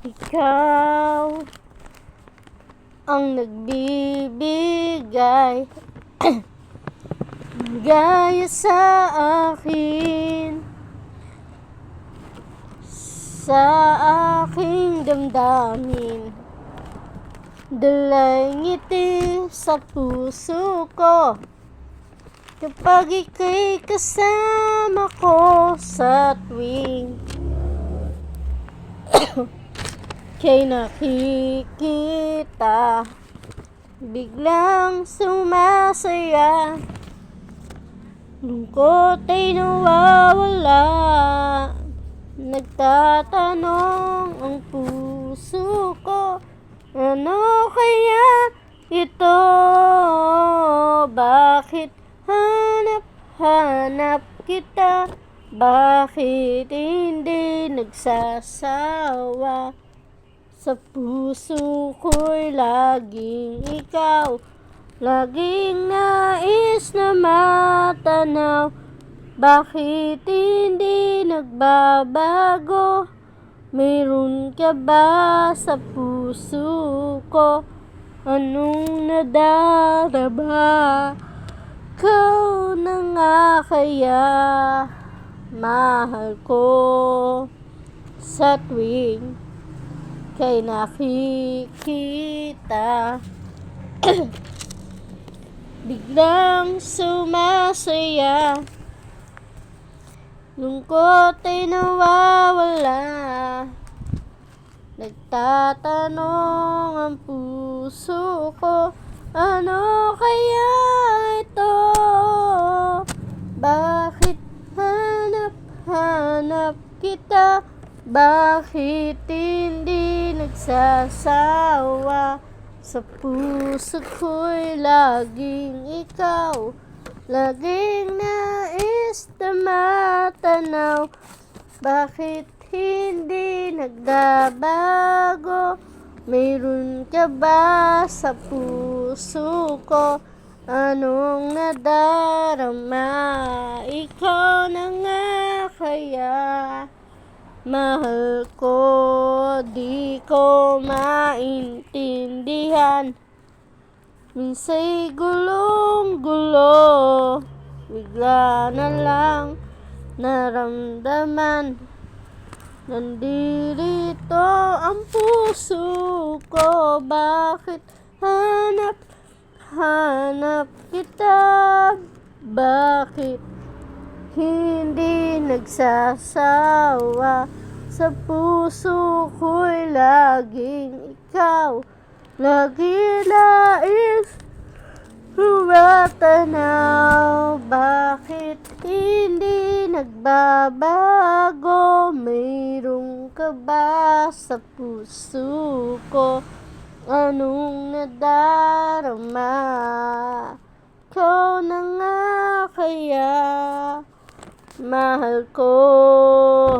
Ikaw ang nagbibigay gaya sa akin, sa aking damdamin. Dalay ngiti sa puso ko kapag ika'y kasama ko sa tuwing kay nakikita, biglang sumasaya, lungkot ay nawawala. Nagtatanong ang puso ko, ano kaya ito? Bakit hanap-hanap kita? Bakit hindi nagsasawa? Sa puso ko'y laging ikaw, laging nais na matanaw. Bakit hindi nagbabago? Mayroon ka ba sa puso ko? Anong nadarama? Ikaw na nga kaya mahal ko sa tuwing kay nakikita, biglang sumasaya, lungkot ay nawawala. Nagtatanong ang puso ko, ano kaya ito? Bakit hanap-hanap kita? Bakit hindi nagsasawa? Sa puso ko'y laging ikaw, laging nais na matanaw. Bakit hindi nagbabago? Mayroon ka ba sa puso ko? Anong nadarama? Ikaw na nga kaya mahal ko. Di ko maintindihan, minsa'y gulong-gulo, bigla na lang naramdaman. Nandirito ang puso ko, bakit hanap kita? Bakit hindi nagsasawa? Sa puso ko'y laging ikaw, lagi nais tumatanaw. Bakit hindi nagbabago? Mayroon ka ba sa puso ko? Anong nadarama? Ikaw na nga kaya mahal ko.